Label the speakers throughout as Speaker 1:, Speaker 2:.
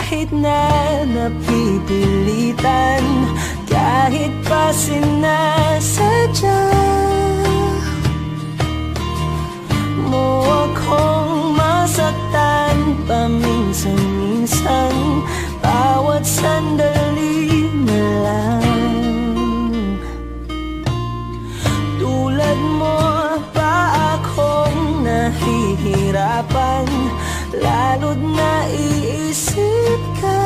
Speaker 1: kahit na napipilitan, kahit pa sinasadya mo akong masaktan paminsan-minsan, bawat sandali na lang. Tulad mo pa akong nahihirapan, lalo't naiisip ka.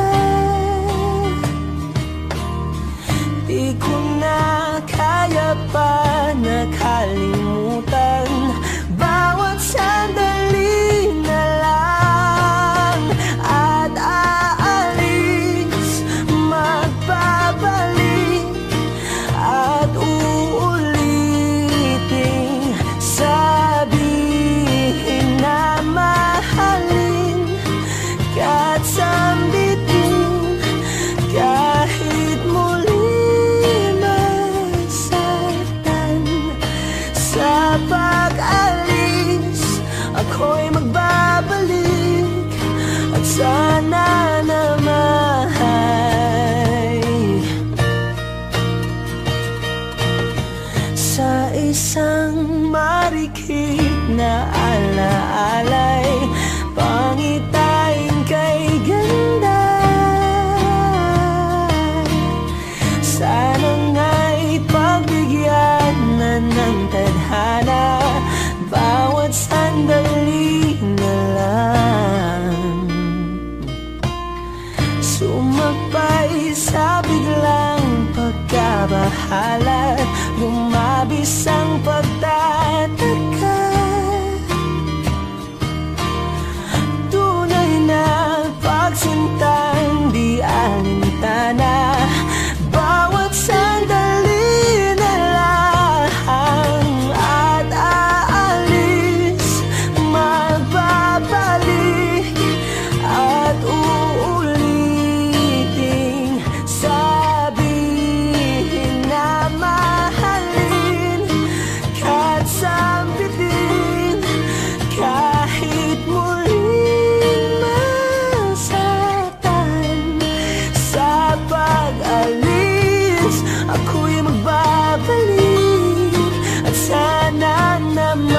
Speaker 1: Di ko na kaya pa nakalimutan, bawat sandali na lang. At aalis, magbabalik, at uulitin, sabihin na mahalin ka't sambitin, kahit muli masaktan. Sa pag-alis, ako'y magbabalik, at sana naman sa isang marikit na alaalay, pangitain kay ganda. Sana nga'y pagbigyan na ng tadhana, bawat sandali na lang. Sumakbay sa biglang pagkabahala, lumabis ang pagtataka. Tunay na pagsintang di alintana, bawat sandali na lang. At aalis, magbabalik, at uulitin, sabihin na mahalin ka't sambitin, kahit muling masaktan. Sa pag-alis, ako'y magbabalik, at sana naman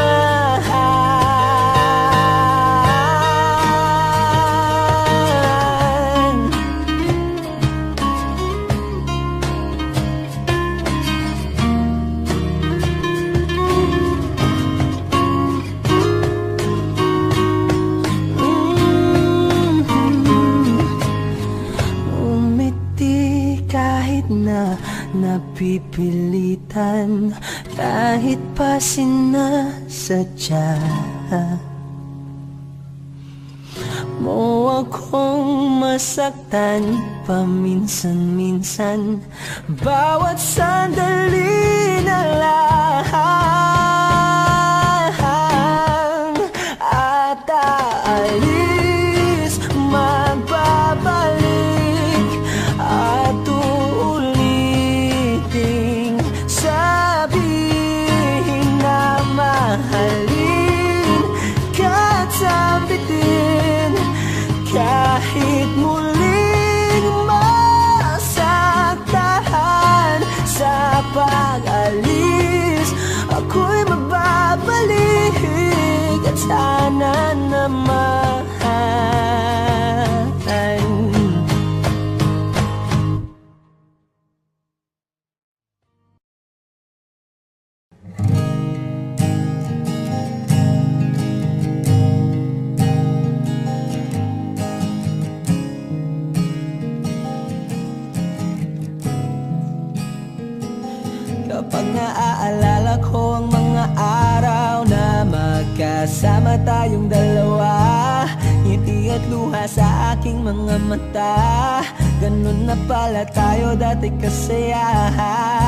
Speaker 1: umiti kahit na napipilitan, kahit pa sinasadya mo akong masaktan paminsan-minsan, bawat sandali na lang. At aalis, magbabalik, at uulitin, sabihin na mahalin ka't sambitin, kahit muling masaktan. Sa pag-alis, ako'y magbabalik, at sana naman kapag naaalala ko ang mga araw na magkasama tayong dalawa, ngiti at luha sa aking mga mata. Ganun na pala tayo dati kasaya,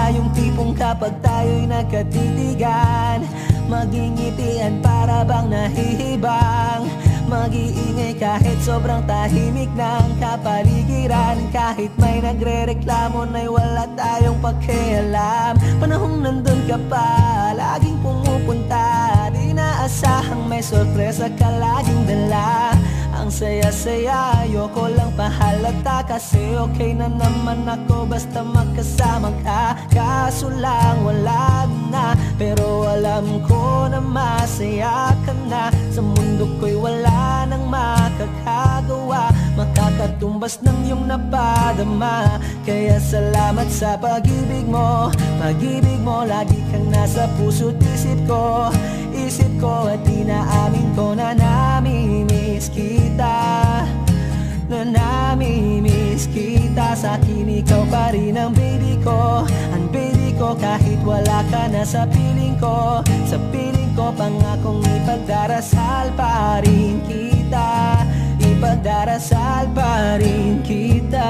Speaker 1: yung tipong kapag tayo'y nagkatitigan, magingitian para bang nahihibang, mag-iingay kahit sobrang tahimik ng kapaligiran, kahit may nagre-reklamo na'y wala tayong pakialam. Panahong nandun ka pa, laging pumupunta, di inaasahang may sorpresa ka laging dala. Ang saya-saya, ayoko lang pahalata, kasi okay na naman ako basta magkasama ka. Kaso lang wala na, pero alam ko na masaya ka na. Sa mundo ko'y wala nang makakagawa, makakatumbas ng iyong napadama. Kaya salamat sa pag-ibig mo, pag-ibig mo. Lagi kang nasa puso't isip ko, isip ko. At inaamin ko na namimiss kita, na namimiss kita. Sa'kin ikaw pa rin ang baby ko, ang baby ko. Kahit wala ka na sa piling ko, sa piling ko. Pangakong ipagdarasal pa rin kita, ipagdarasal pa rin kita.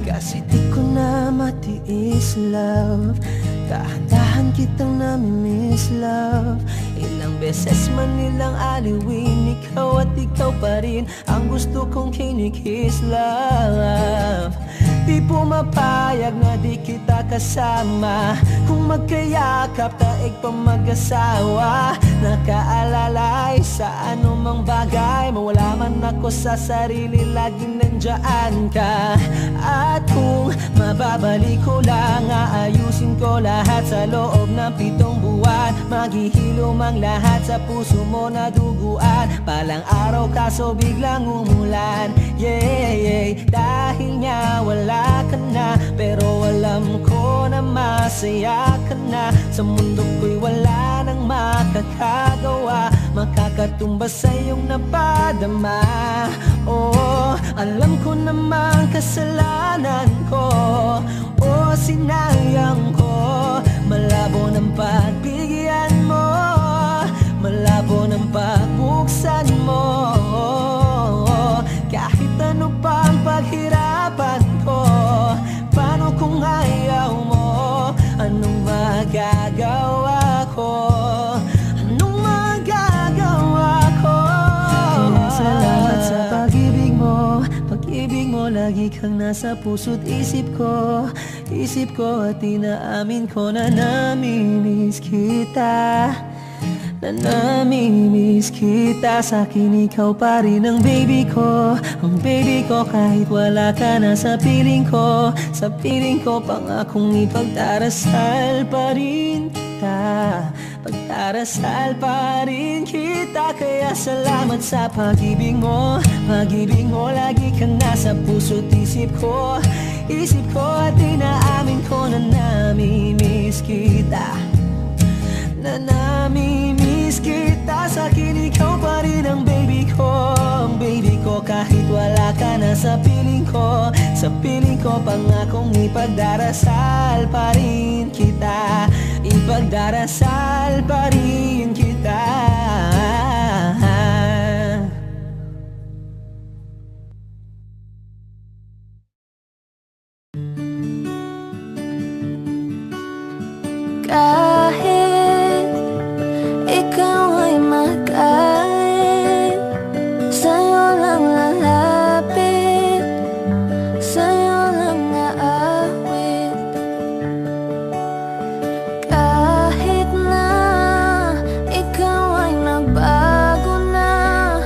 Speaker 1: Kasi di ko na matiis, love, dahan-dahan kitang namimiss, love. Ilang beses man nilang aliwin, ikaw at ikaw pa rin ang gusto kong kinikis, love. Di pumapayag na di kita kasama, kung magkayakap taig pa mag-asawa. Nakaalalay sa anumang bagay, mawala man ako sa sarili, laging nandiyan ka. At kung mababalik ko lang, aayusin ko lahat sa loob ng 7 buwan. Maghihilom ang lahat sa puso mo na duguan. Palang araw kaso biglang umulan, yeah, yeah. Dahil nga wala ka na, pero alam ko na masaya ka na. Sa mundo ko'y wala nang makakagawa, makakatumbas sa iyong napadama. Oh, alam ko namang kasalanan ko, oh, sinayang ko. Malabo ng pagbigyan mo, malabo ng pagbuksan mo. Kahit ano pang paghirapan ko, paano kung ayaw mo? Anong magagawa ko? Anong magagawa ko? Salamat sa pag-ibig mo, pag-ibig mo. Lagi kang nasa puso't isip ko, isip ko. At inaamin ko na namimiss kita, na namimiss kita. Sa'kin ikaw pa rin ang baby ko, ang baby ko. Kahit wala ka na sa piling ko, sa piling ko. Pangakong ipagdarasal pa rin kita, pagdarasal pa rin kita. Kaya salamat sa pag-ibig mo, pag-ibig mo. Lagi kang nasa puso't isip ko, isip ko. At inaamin ko na namimiss kita, na namimiss kita. Sa'kin ikaw pa rin ang baby ko, ang baby ko. Kahit wala ka na sa piling ko, sa piling ko. Pangakong ipagdarasal pa rin kita, ipagdarasal pa rin kita.
Speaker 2: Kahit ikaw ay magaling, sa'yo lang lalapit, sa'yo lang aawit. Kahit na ikaw ay nagbago na,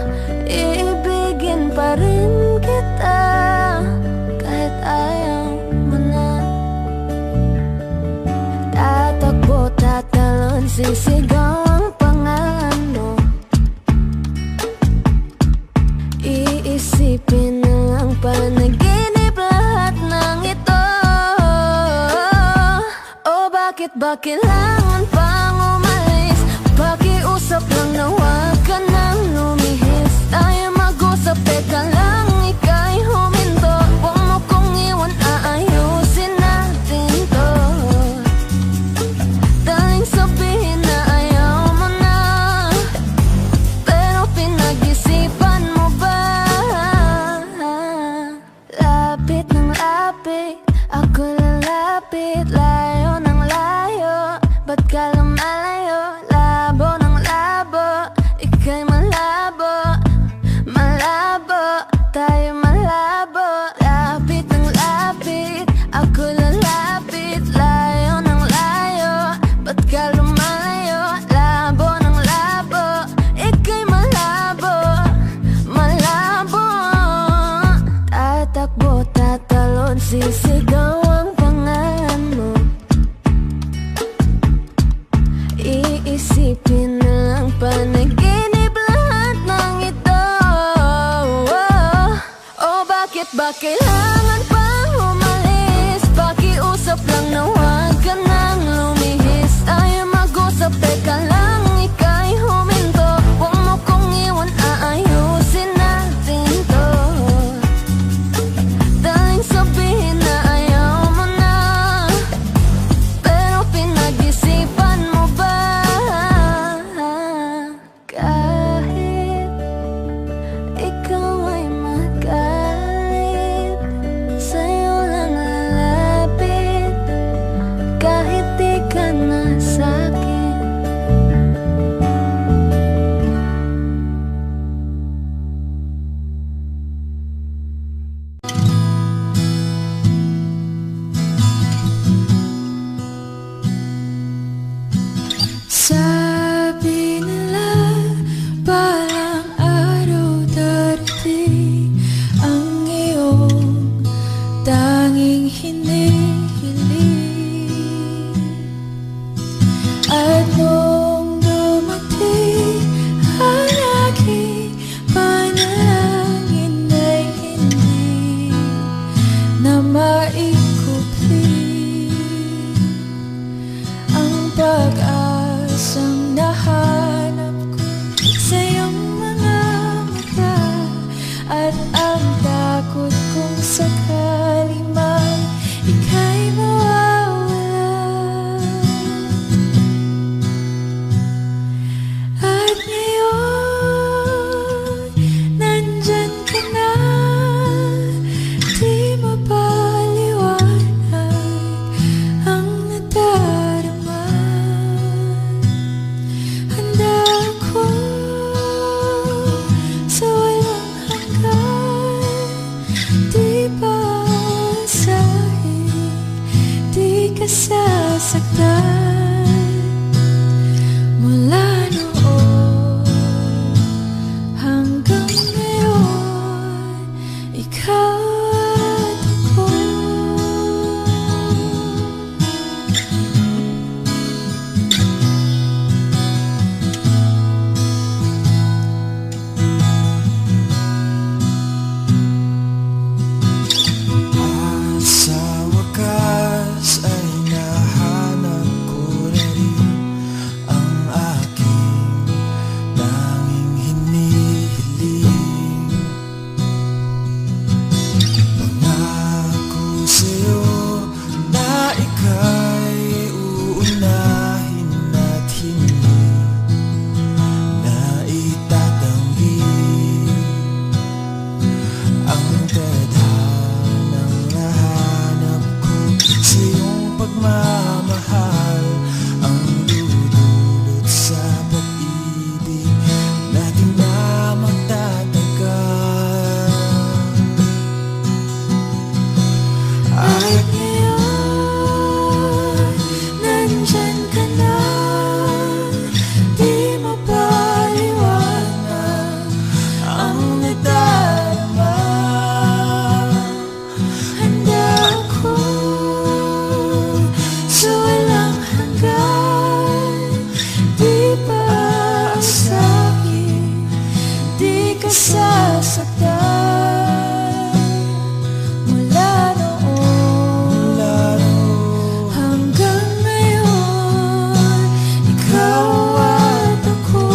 Speaker 2: iibigin pa rin kita. Kahit ayaw mo na, tatakbo, tatalon, sisigaw ang pangalan mo. Iisipin na lang panaginip lahat ng ito. Oh, bakit ba kailangan pang umalis? Pakiusap lang na huwag ka nang lumihis. Tayo mag-usap, teka lang, ika'y huminto. Huwag mo kong iwan, aayusin natin to. Daling sabihin na ayaw mo na, pero pinag-isipan mo ba? Lapit ng lapit, ako lalapit. Layo ng layo, ba't ka lumalayo? Labo ng labo, ika'y malabo, malabo. Sisigaw ang pangalan mo, iisipin na lang panaginip lahat ng ito. Oh, bakit ba kailangan pang umalis? Pakiusap lang na huwag ka nang lumihis. Tayo mag-usap, teka lang, ika'y huminto. Huwag mo kong iwan, aayusin natin to. Daling sabihin na ayaw mo na, pero pinag-isipan mo ba? Kahit ikaw ay magalit, sa'yo lang lalapit. Kahit di ka na sa'kin. Sabi nila balang araw darating ang iyong tanging hinihiling. At nung dumating ang aking panalangin ay hindi na maikupli. Ang pag-asang nahanap ko sa iyong mga mata, at ang takot kong sakali man ika'y mawawala. At ngayon, nandyan ka na, di mapaliwanag ang nadarama. Handa ako sa walang hanggan, di pa asahin, di ka sasaktan. Mula noon hanggang ngayon, ikaw at ako.
Speaker 3: Sa wakas ay nahanap ko na rin ang aking tanging hinihiling. Pangako sa'yo na ika'y uunahin at hindi na itatanggi ang tadhanang nahanap ko sa iyong pagmamahal, ang dudulot sa pag-ibig natin na magtatagal.
Speaker 2: At ngayon, nandyan ka na, di mapaliwanag ang nadarama. Handa ako sa walang hanggan, di pa aasahin, di ka sasaktan. Mula noon hanggang ngayon, ikaw at ako.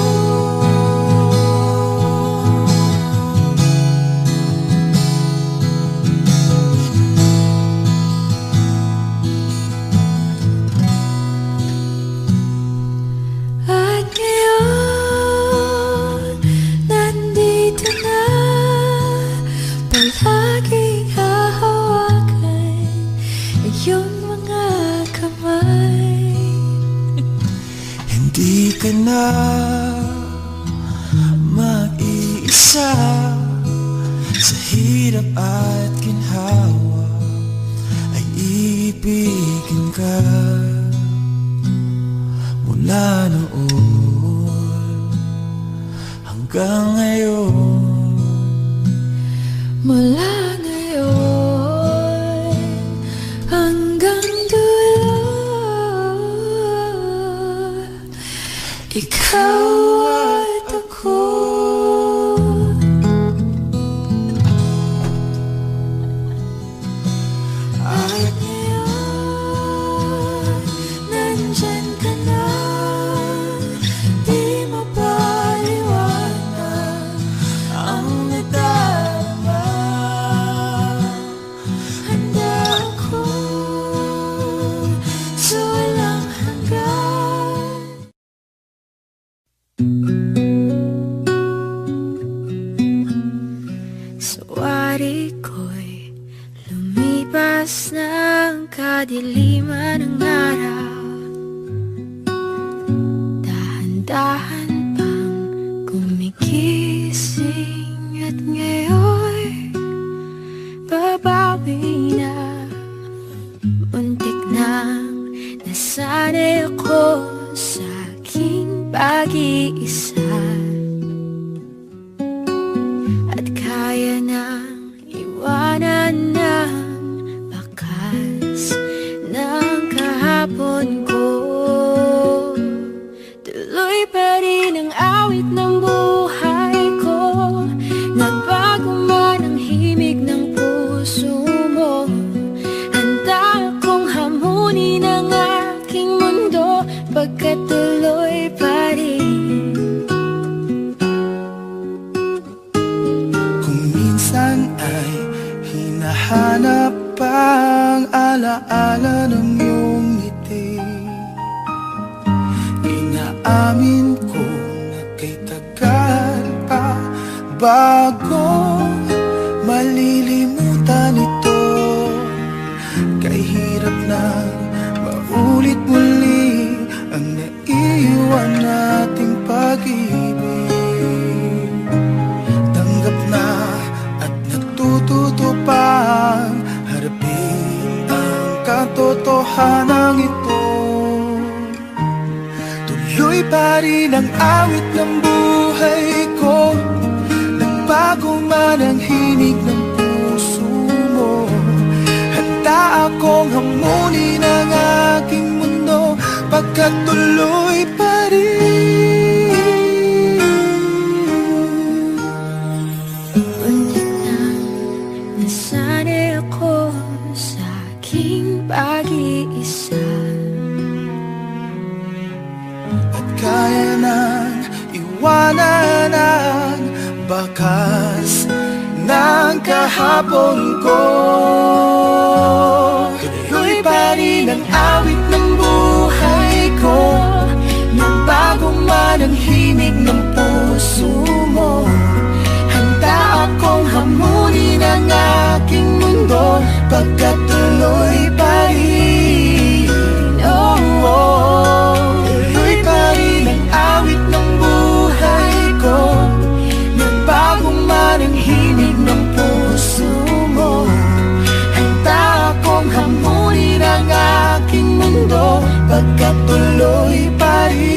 Speaker 2: At ngayon, nandito na, palaging hahawakan iyong mga kamay.
Speaker 3: Hindi ka na mag-iisa sa hirap at ginhawa, ay ibigin ka. Mula noon hanggang ngayon,
Speaker 2: Mula ngayon
Speaker 3: ikaw at ako. At ngayon, nandyan ka na, di mapaliwanag ang nadarama. Handa ako sa walang hanggan. Sawari ko'y lumipas ng kadiliman ng araw, dahan-dahan pang gumigising, at ngayon babawi na. Muntik nang nasanay ako sa aking pag-iisa, at kaya nang iwanan ng bakas ng kahapon ko. Tuloy pa rin ang awit ng buhay ko, nagbago man ang himig ng puso mo. Handa akong hamunin ang aking mundo, pagkat tuloy pa rin. Kung minsan ay hinahanap ang alaala ng iyong ngiti, inaamin ko na kay tagal pa bago malilimutan ito. Kay hirap na maulit muli ang naiwan nating pag-ibig. Tanggap na at natututo pang harapin ang katotohanan ito. Tuloy pa rin ang awit ng buhay ko, nagbago man ang himig ng puso mo. Handa akong hamunin ang aking mundo, pagkat tuloy pa rin. Muntik nang nasanay ako sa aking pag-iisa, at kaya nang iwanan ang bakas ng kahapon ko. Tuloy pa rin ang awit ng buhay ko, nagbago man ang himig ng puso mo. Handa akong hamunin ang aking mundo, pagkat tuloy pa rin. Oh, oh. Tuloy pa rin ang awit ng buhay ko, nagbago man ang himig ng puso mo. Handa akong hamunin ang aking mundo, pagkat tuloy pa rin.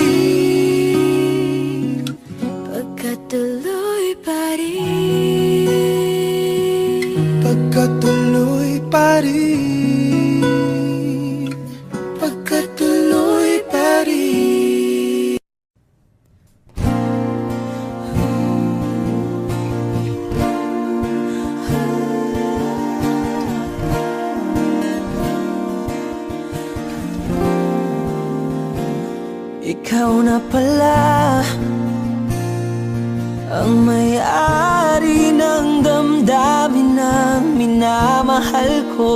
Speaker 3: Pagkat tuloy pa rin. Pagkat tuloy pa rin. Pagkat tuloy pa rin.
Speaker 1: Ikaw na pala ang may-ari ng damdamin na minamahal ko.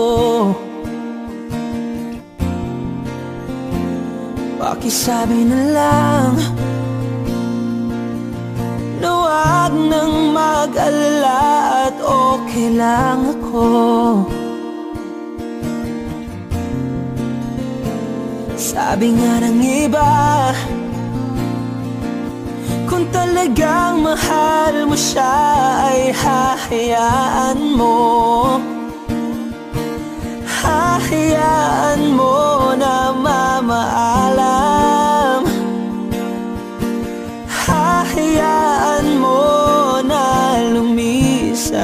Speaker 1: Pakisabi na lang na wag nang mag-alala at okay lang ako. Sabi nga ng iba, kung talagang mahal mo siya ay hahayaan mo. Hahayaan mo na mamaalam. Hahayaan mo na lumisan.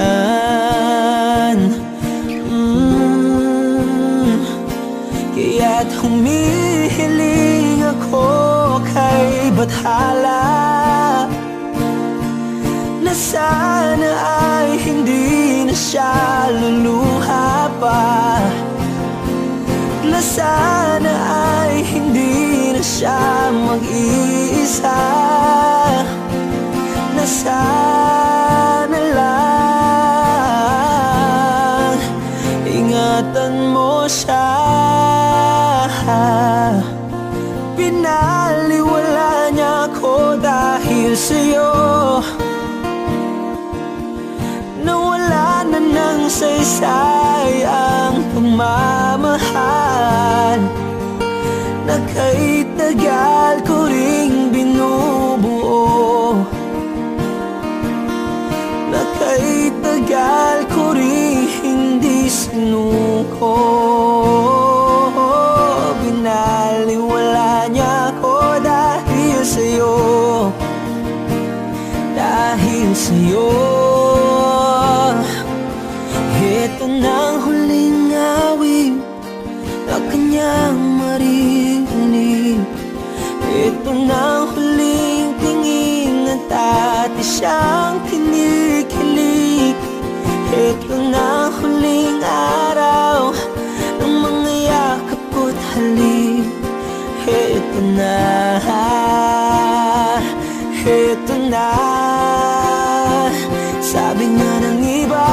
Speaker 1: Kaya't humihiling ako kay ba't bahala na sana ay hindi na siya luluha pa, na sana ay hindi na siya mag-iisa, na sana lang ingatan mo siya. Pinaliwala niya ako dahil sa'yo, nawala na ng saysay ang pagmamahal na kahit tagal ko ring binubuo, na kahit tagal ko ring hindi sinuko. Binaliwala niya ako dahil sa'yo, dahil sa'yo. Ito na ang huling awit na kanyang marinig. Ito na ang huling tingin at dati siyang kinikilig. Ito na ang huling araw ng mga yakap ko't halik. Ito na, ito na. Sabi nga ng iba,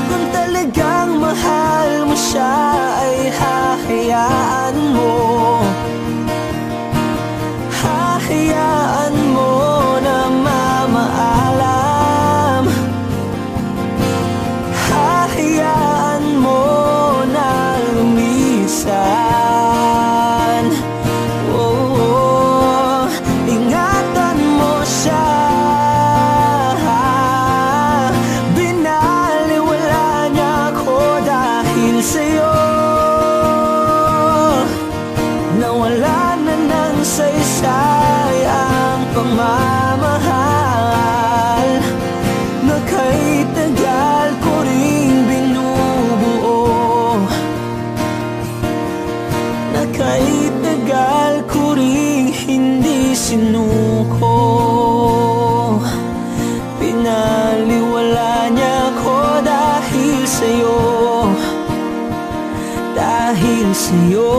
Speaker 1: kung talagang mahal mo siya ay hahayaan mo, hahayaan mo na mamaalam, hahayaan mo na lumisan. Oh, ingatan mo siya. Binaliwala niya ako dahil sa'yo, nawala na ng saysay ang pagmamahal na kahit tagal ko ring binubuo, na kahit tagal ko ring hindi sinuko. Pinaliwala niya ako dahil sa'yo, dahil sa'yo.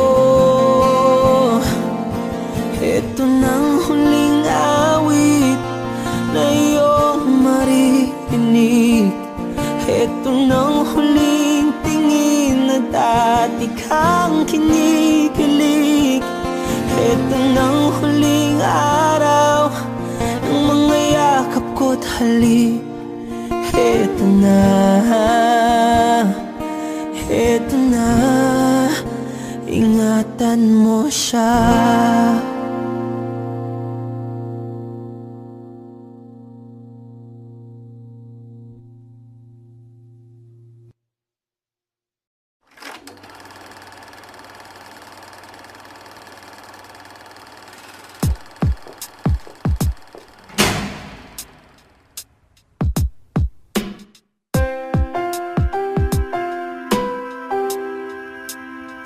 Speaker 1: Ito nang huling awit na iyong marinig. Ito nang huling tingin na dati kang kinikilig. Ito nang huling araw ng mga yakap ko't halik. Ito na, ito na. Ingatan mo siya.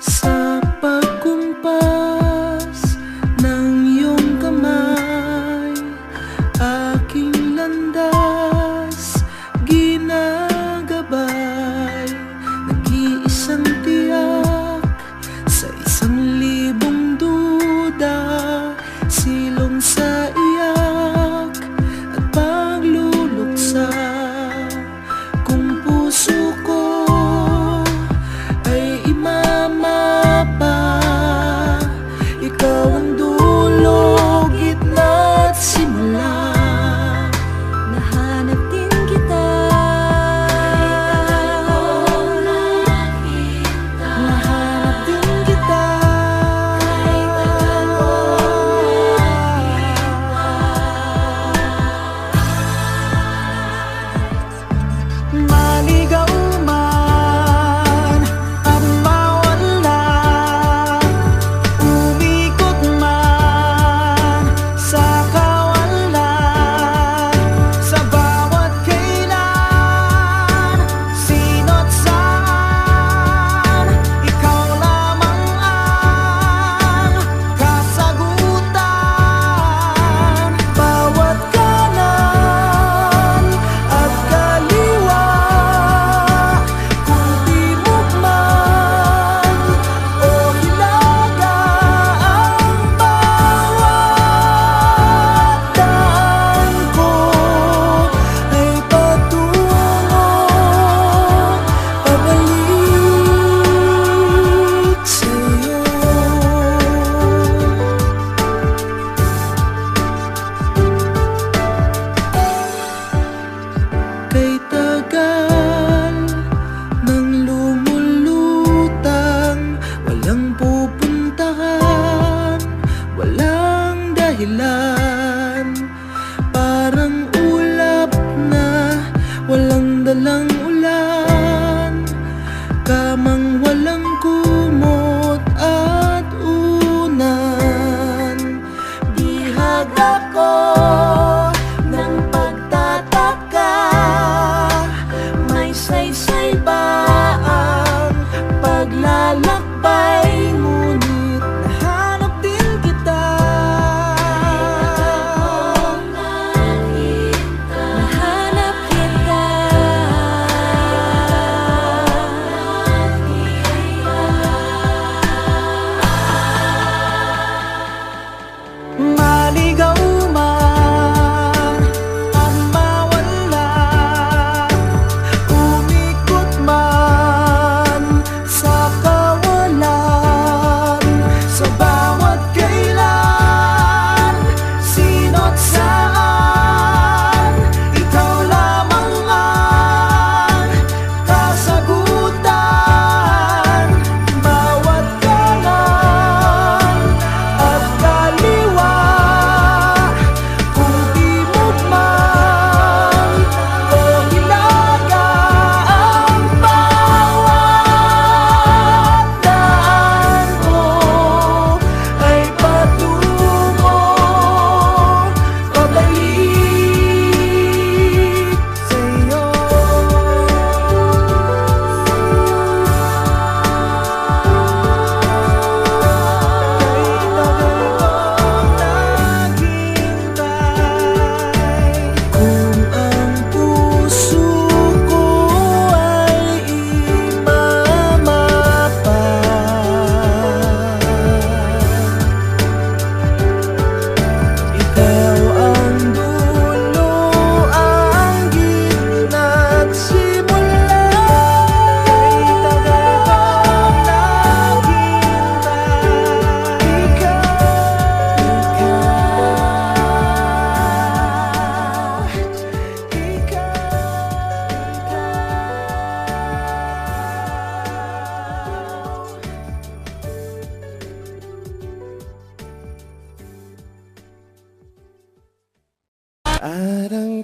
Speaker 1: Sa pagkumpas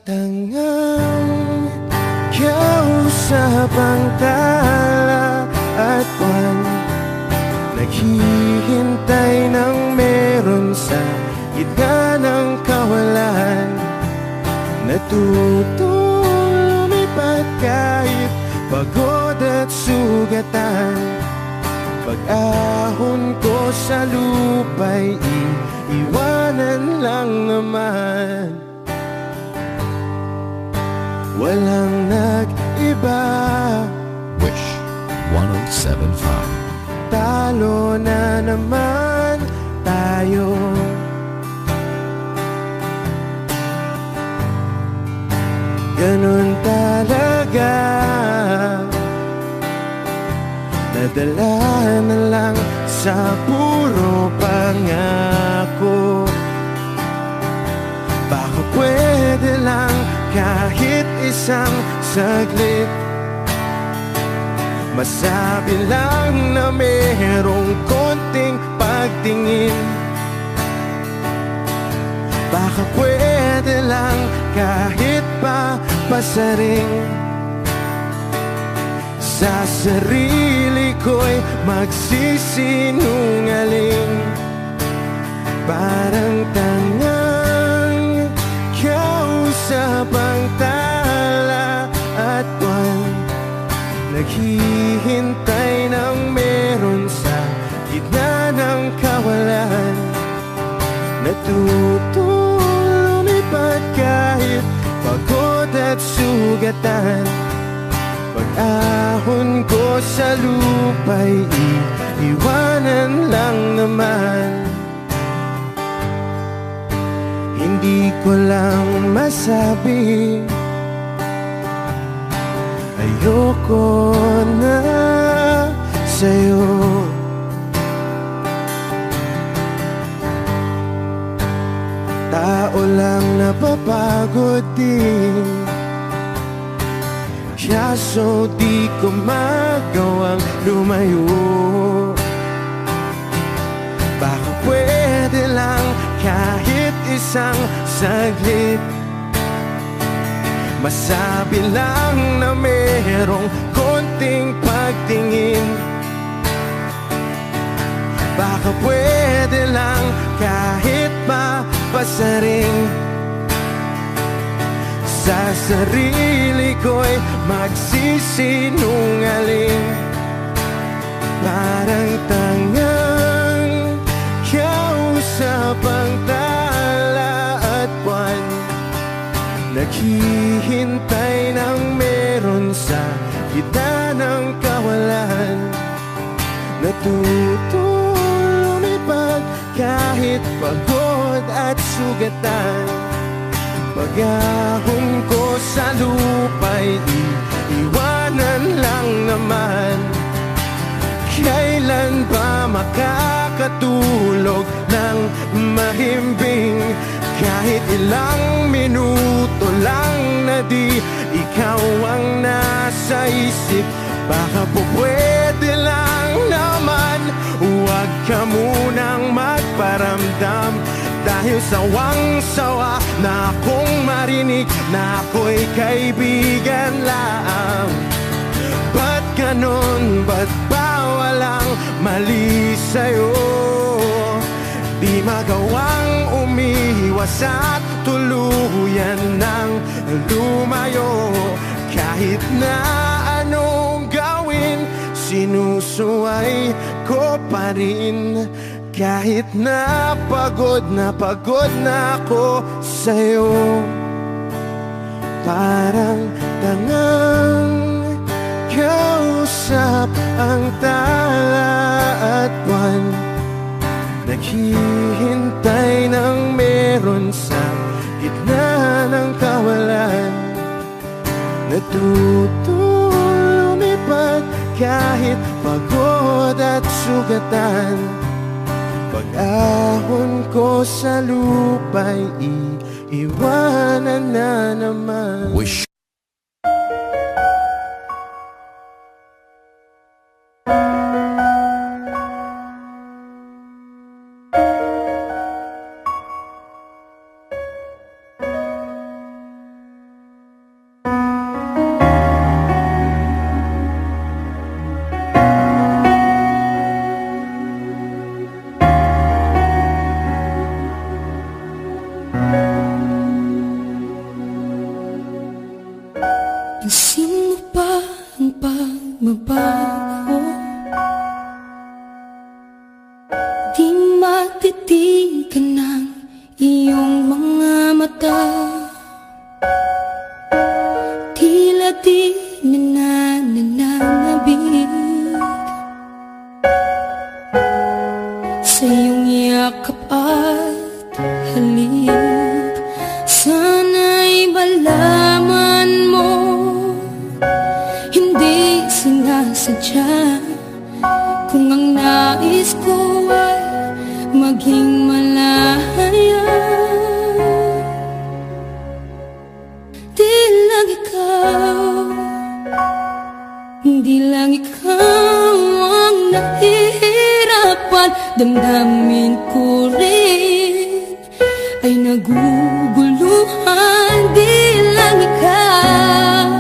Speaker 4: tangang kausap ang tala at buwan, naghihintay ng meron sa gitna ng kawalan. Natutong lumipad kahit pagod at sugatan. Pag-ahon ko sa lupa'y iiwanan lang naman. Walang nag-iba.
Speaker 5: Wish 107.5.
Speaker 4: Talo na naman tayo. Ganun talaga. Nadala na lang sa puro pangako. Baka pwede lang kahit isang saglit, masabi lang na merong konting pagtingin. Baka pwede lang kahit pa pasaring. Sa sarili ko'y magsisinungaling. Parang tangang kausap ang tala at buwan, naghihintay ng meron sa gitna ng kawalan. Natutong lumipad kahit pagod at sugatan. Pag-ahon ko sa lupa'y iiwanan lang naman. Hindi ko lang masabi, ayoko na sa'yo. Tao lang napapagod din, kaso di ko magawang lumayo. Baka pwede lang kahit isang saglit, masabi lang na merong konting pagtingin. Baka pwede lang kahit pa pasaring. Sa sarili ko'y magsisinungaling. Parang tangang kausap ang tala at buwan, naghihintay ng meron sa gitna ng kawalan. Natutong lumipad kahit pagod at sugatan. Pag-ahon ko sa lupa'y iiwanan lang naman. Kailan ba makakatulog ng mahimbing? Kahit ilang minuto lang na di ikaw ang nasa isip. Baka po pwede lang naman, huwag ka munang magparamdam. Dahil sawang-sawa na akong marinig na ako'y kaibigan lang. Ba't ganon? Ba't ba walang mali sa'yo? Di magawang umiwas at tuluyan ng lumayo. Kahit na anong gawin, sinusuway ko pa rin. Kahit na pagod na ako sa'yo. Parang tangang kausap ang tala at buwan, naghihintay ng meron sa gitna ng kawalan. Natutong lumipad kahit pagod at sugatan. Pag-ahon ko sa lupa'y iiwanan na naman.
Speaker 5: Wish.
Speaker 3: sinasadya. Kung ang nais ko ay maging malaya, di lang ikaw, di lang ikaw ang nahihirapan. Damdamin ko rin ay naguguluhan. Di lang ikaw,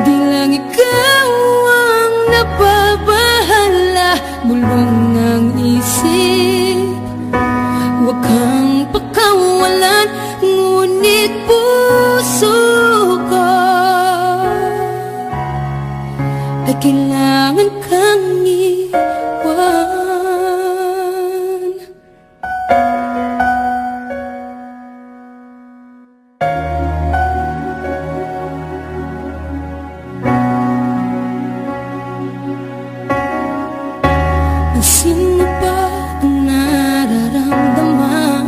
Speaker 3: di lang ikaw ang napapahala. Bulong ng isip, huwag kang pakawalan. Ngunit puso ko ay kailangan kang iwan. Sino ba ang nararamdaman?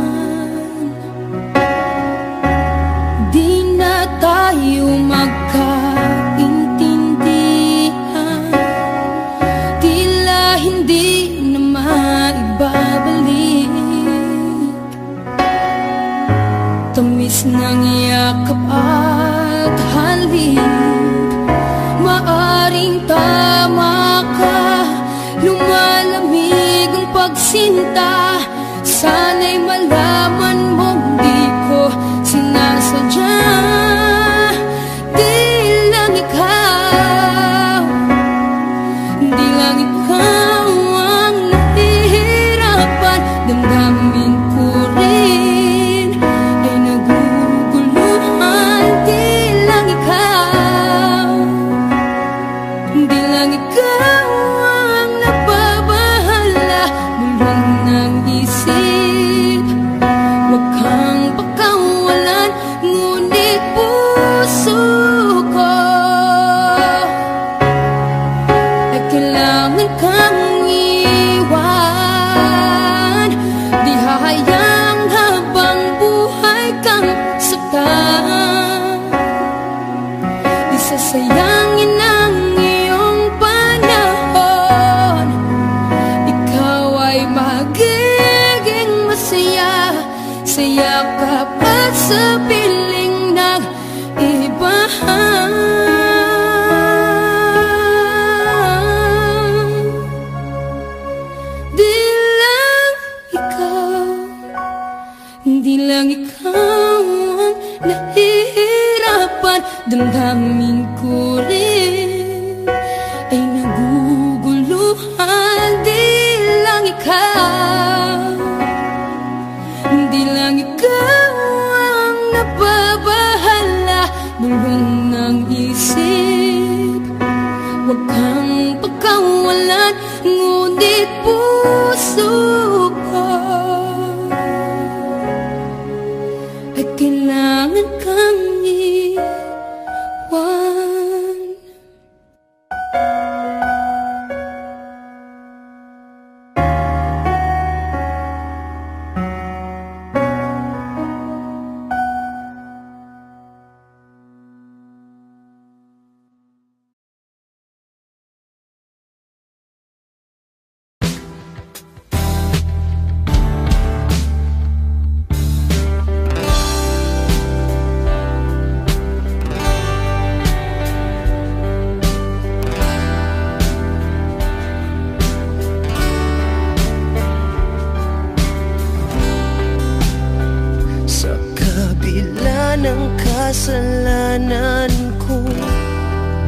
Speaker 3: Di na tayo magkaintindihan. Tila hindi na maibabalik tamis ng yakap at halik. Maaring tama ka, lumalamig ang pagsinta. Sana'y malaman mong di ko sinasadya. Di lang ikaw, di lang ikaw ang nahihirapan. Damdamin ko rin ay naguguluhan. Di lang ikaw, di lang ikaw ang napabahala. Bulong ng isip, huwag kang pakawalan. Ngunit puso ko ay kailangan kang iwan. Di hahayang habang buhay kang saktan. Di sasayangin ang iyong panahon. Ikaw ay magiging masaya sa yakap at sa piling ng iba. Di lang ikaw, di lang ikaw ang nahihirapan. Damdamin ko rin ay naguguluhan. Di lang ikaw, di lang ikaw ang napabahala. Bulong ng isip, huwag kang pagkawalan. Ngunit puso ko ay kailangan kang iwan.
Speaker 1: Sa kabila ng kasalanan ko,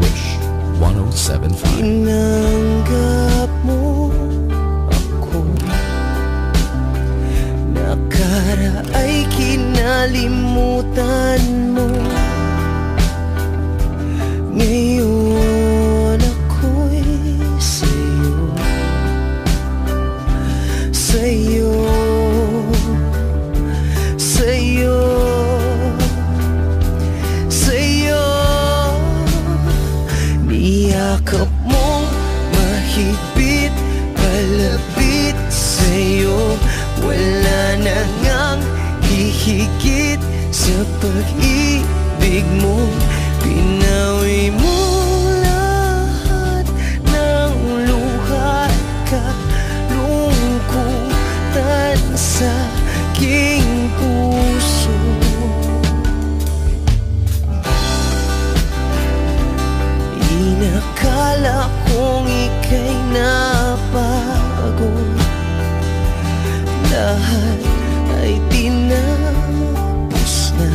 Speaker 5: Wish 1075.
Speaker 1: tinanggap mo ako. Nakaraay kinalimutan mo. Ngayon ako'y sa'yo, sa'yo, sa'yo, sa'yo. Niyakap mong mahigpit, palapit sa'yo. Wala na ngang hihigit sa pag-ibig mo. Pinawi mo Nakala kong ika'y nabago, lahat ay tinapos na.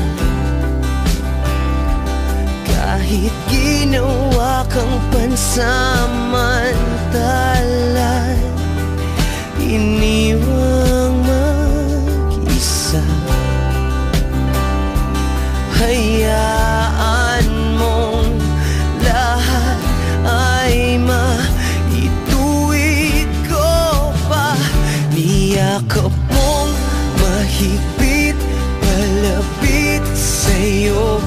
Speaker 1: Kahit ginawa kang pansamantalan, iniwang mag-isa. Hayaan mong lahat ay maituwid ko pa. Niyakap mong mahigpit, palapit sa'yo.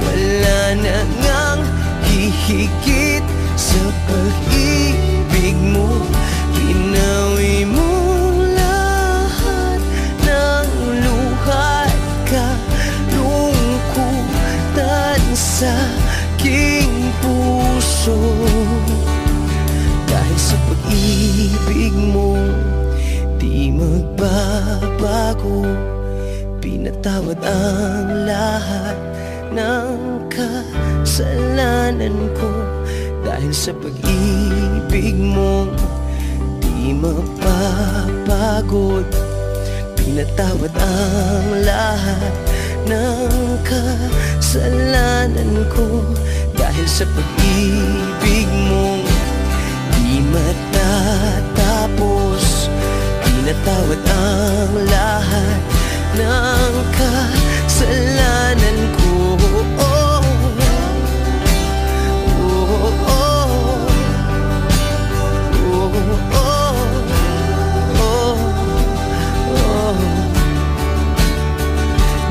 Speaker 1: Wala na ngang hihigit sa pag-ibig mo. Pinawi mo lahat ng luhat ka, lungkutan sa aking puso. Dahil sa pag-ibig mo, di magbabago. Pinatawad ang lahat ng kasalanan ko. Dahil sa pag-ibig mo, di mapapagod. Pinatawad ang lahat ng kasalanan ko. Dahil sa pag-ibig mo, di matatapos. Pinatawad ang lahat ng kasalanan ko.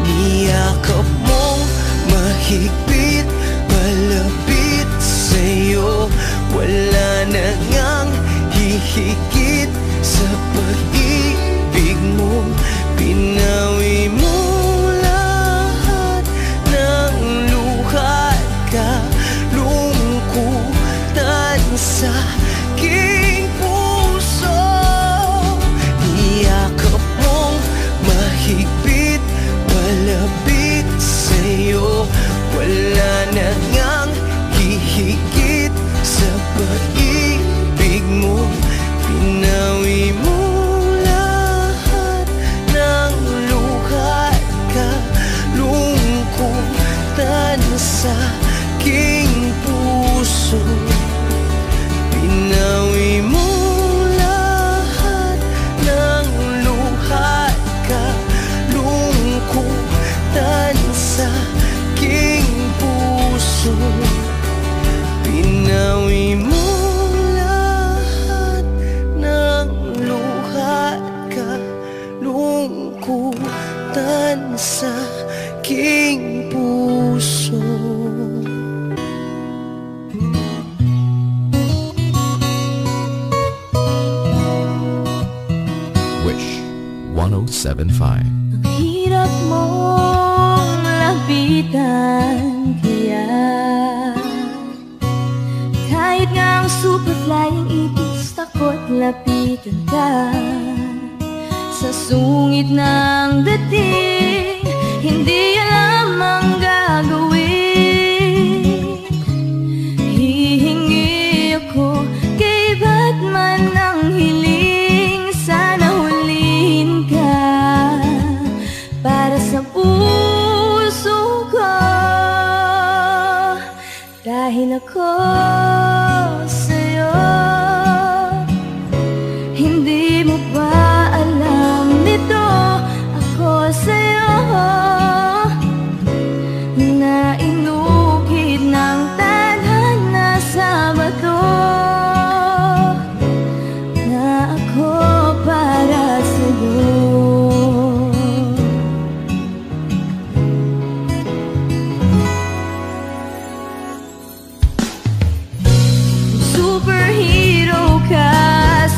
Speaker 1: Niyakap mong mahigpit, malapit sa'yo. Wala na ngang hihigit sa pag-ibig mo. Pinawi mo lahat ng luhat ka, lungkutan sa aking puso. Niyakap mong mahigpit, malapit sa'yo. Wala na ngang hihigit sa pag-ibig mo. Pinawi mo lahat ng luhat ka, lungkutan sa aking puso. Pinawi mo lahat ng luhat ka, lungkutan sa aking puso. Pinawi mo lahat ng luhat ka, lungkutan sa aking puso.
Speaker 5: Wish 1075.
Speaker 2: Ang hirap mong lapitan, kaya kahit nga ang super flying ibis, takot lapitan ka. Sa sungit ng dating, hindi alam ang gagawin. Hihingi ako kay Batman ng hiling, sana huliin ka para sa puso ko. Dahil ako sa'yo, hindi mo ba alam nito? Ako sa'yo na inukit ng tadhana sa bato, na ako para sa'yo. Superhero ka,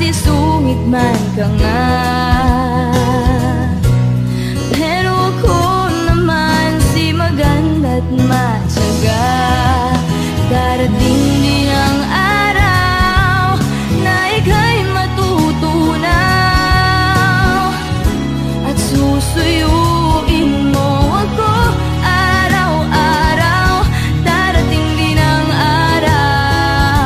Speaker 2: sisungit man ka nga, pero ako naman si maganda't matyaga. Darating din ang araw na ika'y matutunaw at susuyuin mo ako araw-araw. Darating din ang araw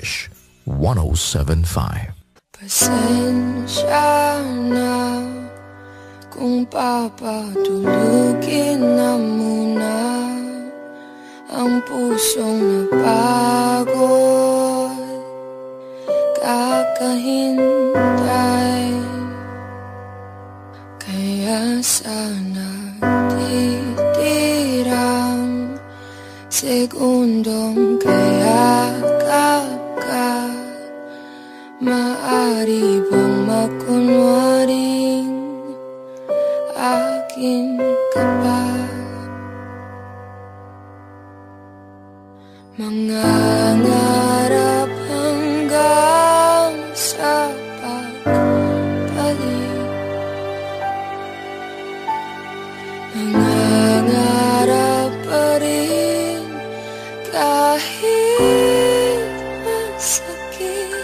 Speaker 5: Wish 107.5.
Speaker 3: Pasensya na kung papatulugin na muna ang pusong napagod, kakahintay. Kaya sana titirang segundong kayakap ka. Maari bang makunwaring akin ka pa? Mangangarap hanggang sa pagbalik, nangangarap pa rin kahit masakit.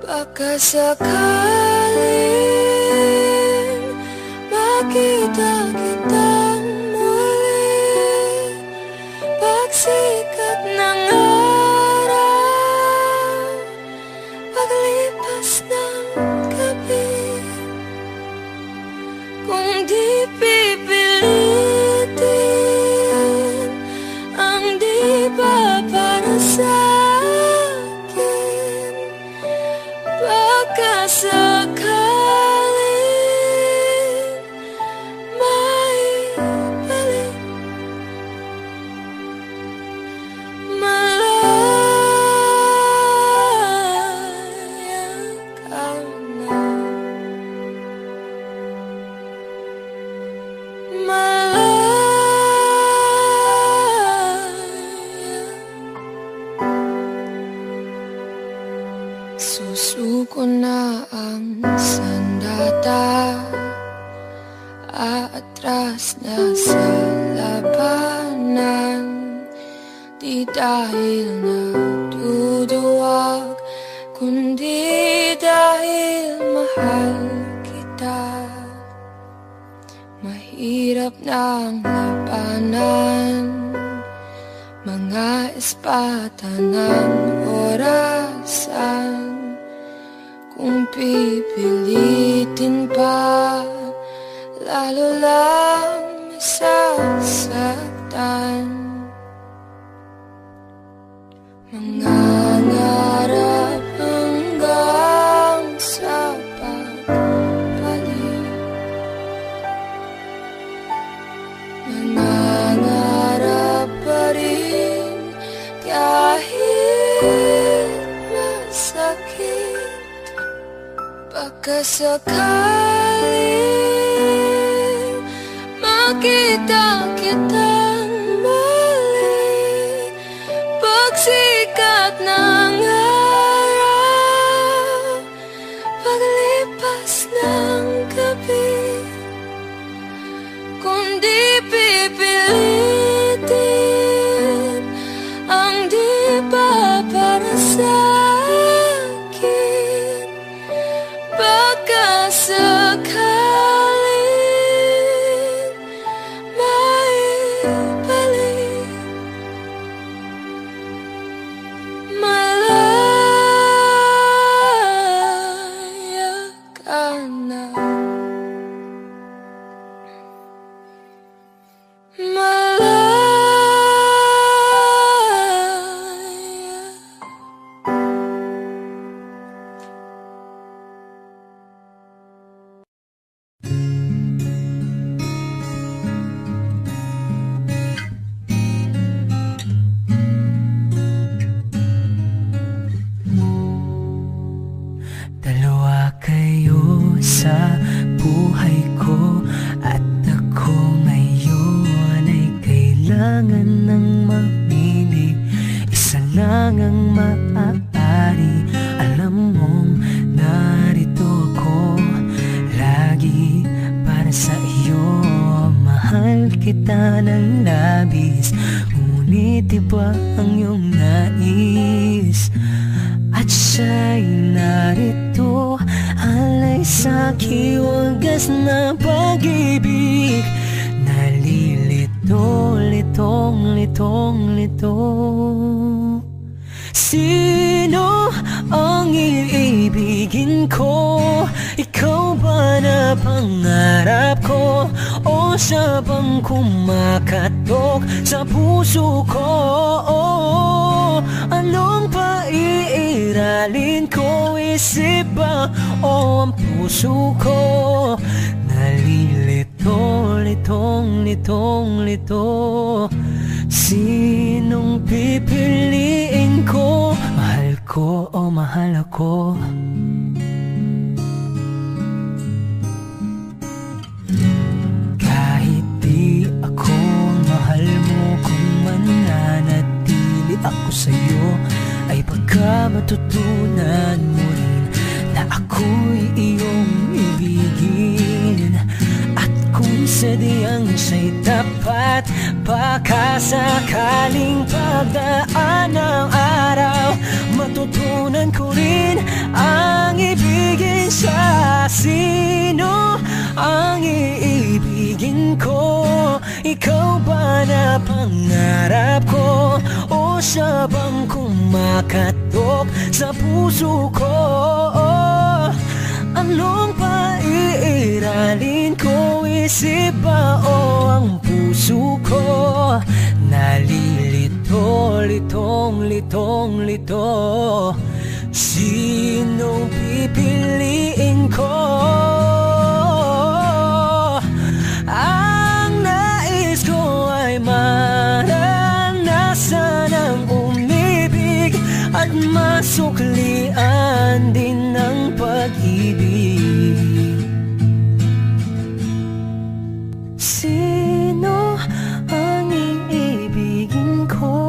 Speaker 3: Baka sakaling makita kitang muli, pagsikat ng araw, paglipas ng gabi. Kung di pipilitin ang di ba para sa'kin, baka sakaling may balik. Malaya ka na, malaya. Susuko na ang sandata, aatras na sa labanan. Di dahil naduduwag, kundi dahil mahal kita. Mahirap na ang labanan, mga espata ng orasan. Kung pipilitin pa, lalo lang masasaktan. Mangangarap hanggang sa pagbalik, nangangarap pa rin kahit masakit. Baka sakaling makita kitang muli, pagsikat ng araw, paglipas ng gabi. Kung di pipilitin ang di ba para sa'kin, baka sakaling may balik. Malaya ka na, malaya.
Speaker 1: Dalawa kayo sa buhay ko, at ako ngayon ay kailangan ng mamili. Isa lang ang maaari, alam mong narito ako lagi para sa iyo. Mahal kita ng labis, ngunit iba ang iyong nais. At siya'y narito, alay sa'ki wagas na pag-ibig. Nalilito, litong, litong, lito Sino ang iibigin ko? Ikaw ba na pangarap ko? O siya bang kumakatok sa puso ko? Anong paiiralin ko? Isip ba o ang puso ko? Nalilito, litong, litong, lito. Sinong pipiliin ko? Mahal ko o mahal ako? Kahit di ako mahal mo, kung mananatili ako sa'yo, ay pagka matutunan mo rin na ako'y iyong ibigin. At kung sadyang siya'y tapat, baka sakaling pagdaan ng araw, matutunan ko rin ang ibigin siya. Sino ang iibigin ko? Ikaw ba na pangarap ko? O siya bang kumakatok sa puso ko? Anong paiiralin ko? Isip ba o ang puso ko? Nalilito, litong, litong, lito. Sinong pipiliin ko? Ang nais ko ay maranasan ang umibig at masuklian din ng pag-ibig. Sino ang iibigin ko?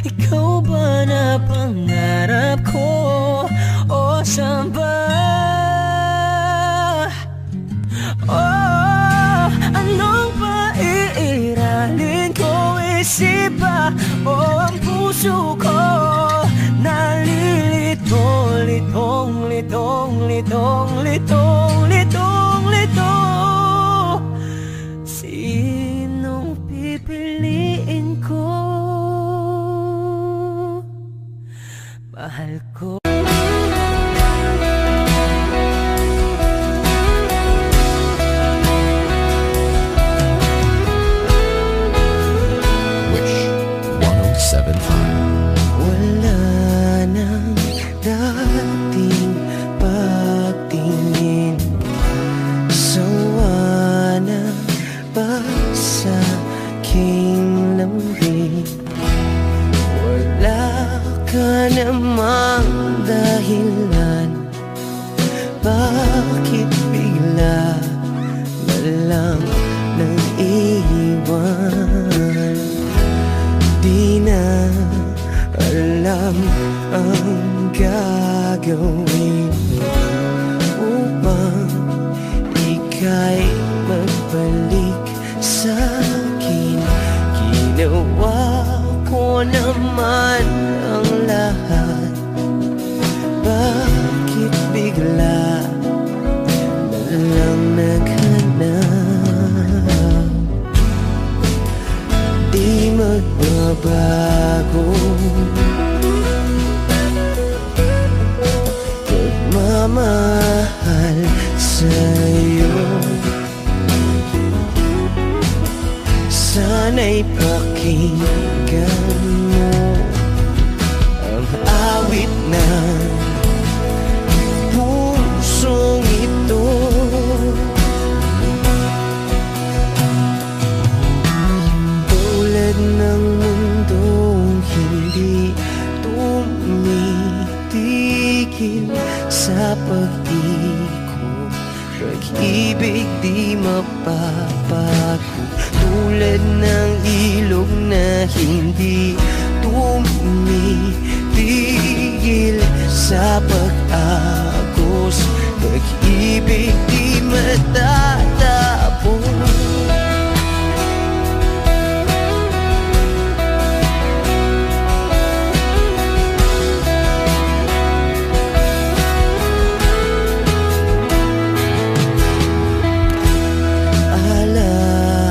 Speaker 1: Ikaw ba na pangarap ko? O siya ba? Oh, anong paiiralin ko? Isip ba o ang puso ko? Nalilito, litong, litong, litong, litong, litong, litong. Sinong pipiliin ko? Mahal ko.
Speaker 5: Wish 1075.
Speaker 4: Wala nang dating pagtingin, sawa na ba sa aking lamig? Wala ka namang dahilan, bakit bigla na lang nang iwan? Di na alam ang gagawin upang ika'y magbalik sa'kin. Ginawa ko naman ang lahat, bakit bigla na lang naghanap? Di magbabago pagmamahal sa'yo. Sana'y pakinggan mo ang awit ng pusong ito. Tulad ng mundong hindi tumitigil sa pag-ikot, pag-ibig di mapapago. Tulad ng ilog na hindi tumitigil sa pag-agos, pag-ibig di matatapos.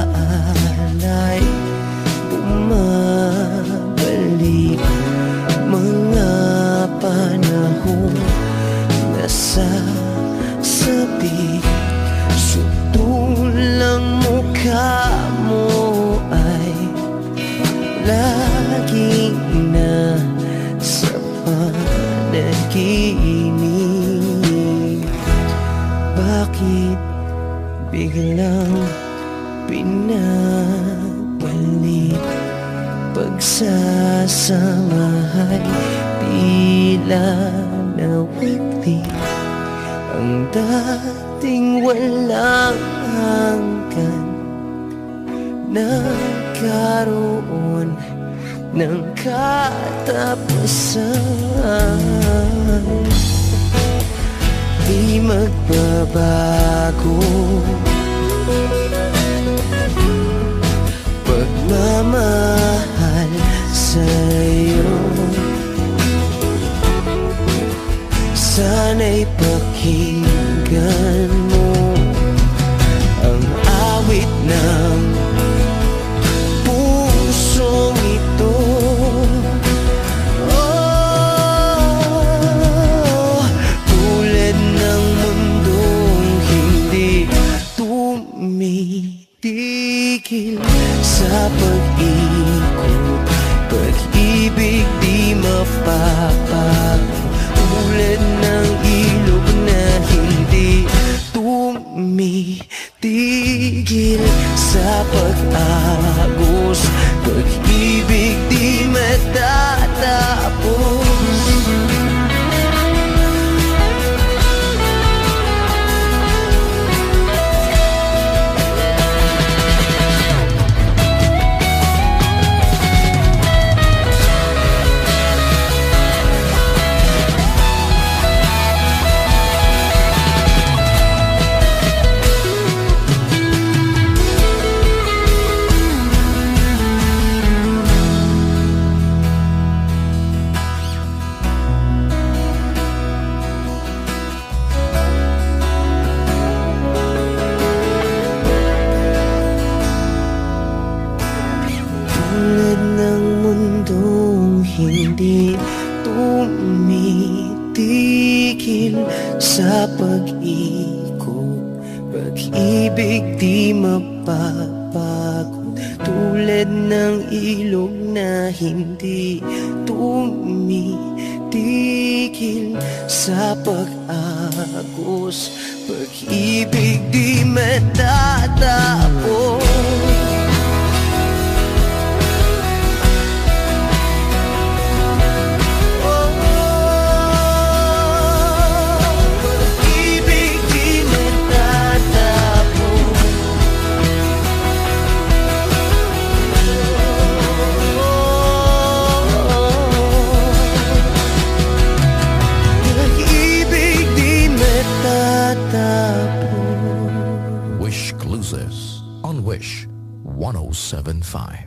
Speaker 4: Alaala'y bumabalik, mga
Speaker 1: Sutulang mukha mo ay laging nasa panaginip. Bakit biglang pinabalik? Pagsasamahay tila nawagli. Ang dating walang hanggan nagkaroon ng katapusan. Di magbabago pagmamahal sa'yo. Sana'y pakinggan mo ang awit ng pusong ito. Oh, tulad ng mundong hindi tumitigil sa pag-ikot, pag-ibig di mapapago. Tulad ng ilog na hindi tumitigil sa pag-agos, pag-ibig di matatapos. Hindi tumitigil sa pag-ikot, pag-ibig di mapapagod. Tulad ng ilog na hindi tumitigil sa pag-agos, pag-ibig di matatapos.
Speaker 5: Wishclusives on Wish 107.5.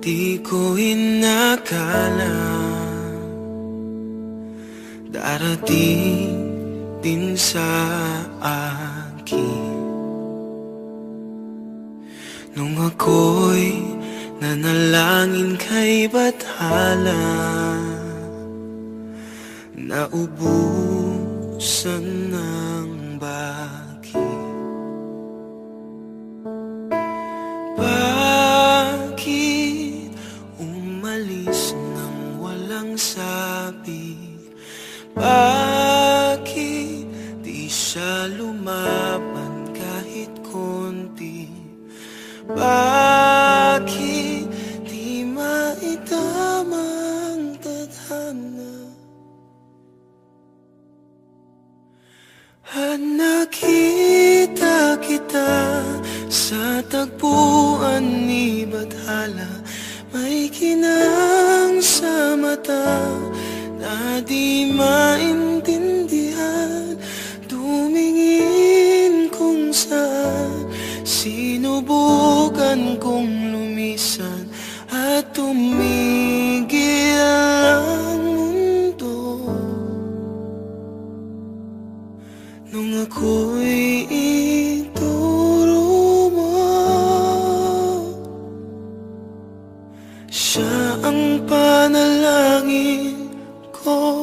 Speaker 1: Di ko inakala darating din sa akin nung ako'y nanalangin kay Bathala, naubusan ng baki. Bakit umalis nang walang sabi? Bakit di siya lumaban kahit konti? Bakit di maitamang tadhana? At nakita kita sa tagpuan ni Bathala, may kinang sa mata na di maintindihan. Tumingin kung saan, sinubukan kong lumisan
Speaker 4: Siya ang panalangin ko.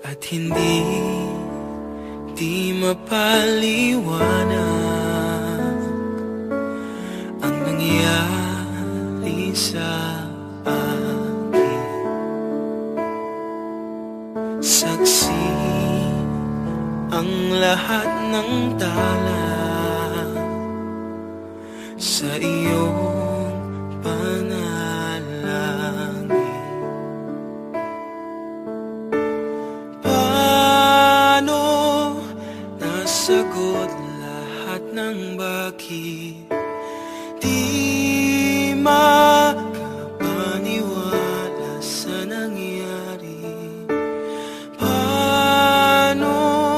Speaker 4: At hindi mapaliwanag ang nangyari sa akin. Saksi ang lahat ng tala sa iyong panalangin. Paano nasagot lahat ng bakit? Di makapaniwala sa nangyari. Paano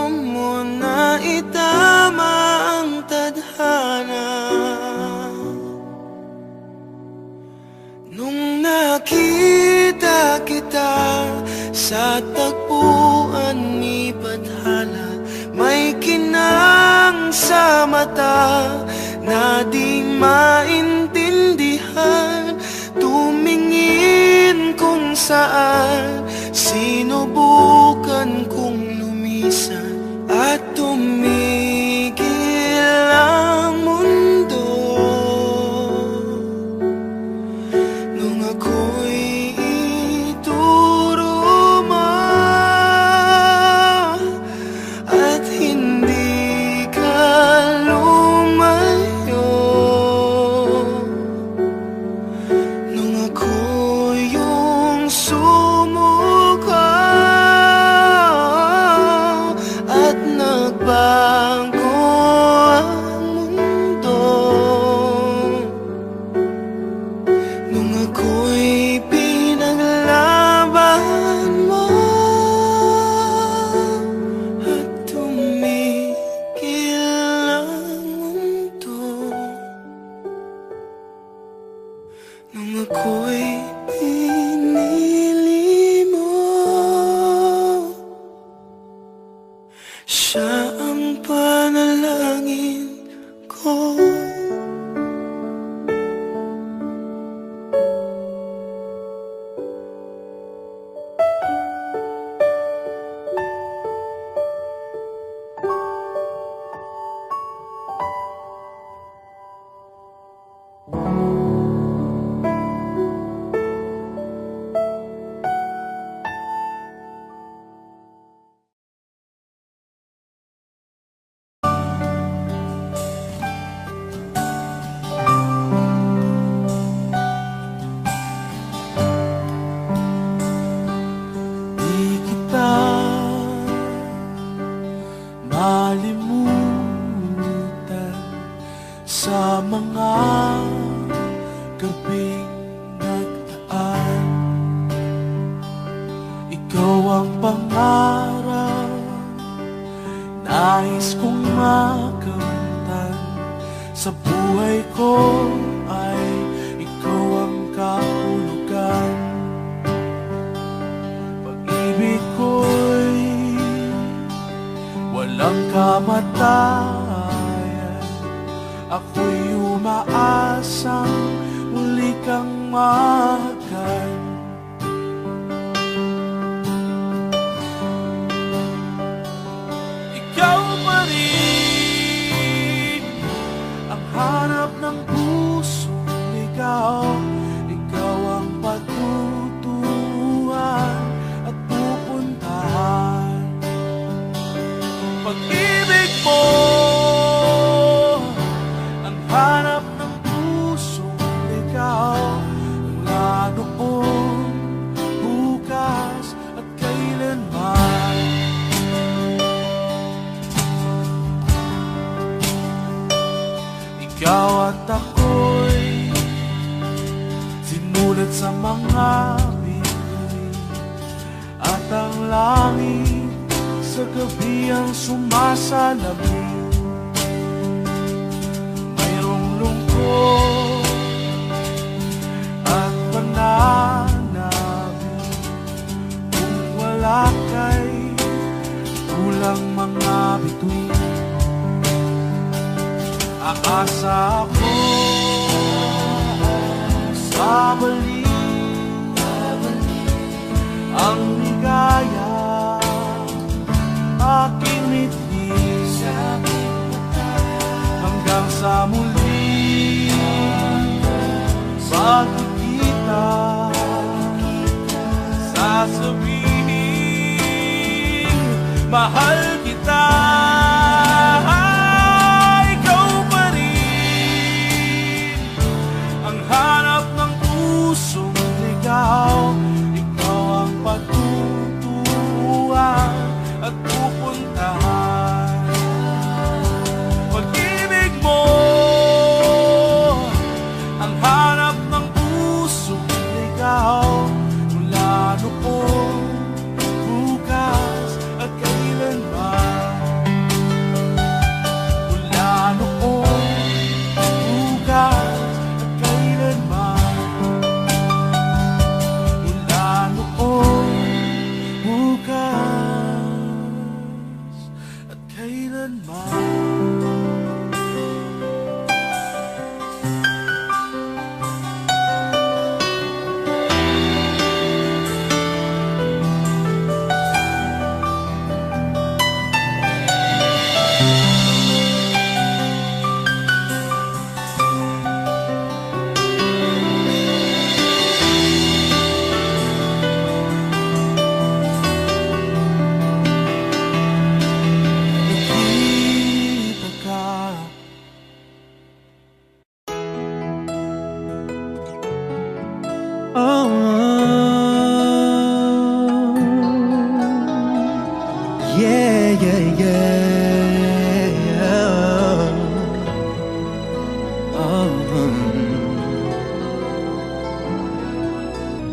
Speaker 4: mo naitama ang tadhana nung nakita kita sa tagpuan ni Bathala? May kinang sa mata na di maintindihan. Tumingin kung saan, sinubukan kong lumisan at tumigil ang mundo nung ako'y ituro mo at hindi ka lumayo. Nung ako yung sumuko at nagbago ang mundo. Nung ako'y pinaglaban mo at tumigil ang mundo. Nung ako'y pinili mo, siya ang panalangin ko. Di kita malimutan sa mga gabing nagdaan. Ikaw ang pangarap, nais kong makamtan. Sa buhay ko ay ikaw ang kahulugan. Pag-ibig ko'y walang kamatayan. Ako'y umaasang muli kang mahagkan. Ikaw pa rin ang hanap ng pusong ligaw. Ikaw ang patutuhan at pupuntahan. Pag-ibig mo ang hanap ng pusong ligaw. Mula noon, bukas at kailanman. Ikaw at ako'y sinulat sa mga bituin, at ang langit sa gabi ang sumasalamin. Mayroong lungkot at pananabik
Speaker 6: ang mga bituin. Aasa ako babalik ang ligaya aking mitlis hanggang sa muli pagkikita sasabihin mahal kita. Ikaw pa rin ang hanap ng pusong ligaw. Ikaw ang patutuhan at pupuntahan. Pag-ibig mo ang hanap ng pusong ligaw. Mula noon, bukas at kailanman. Mula noon, bukas at kailanman. Mula noon, bukas at kailanman.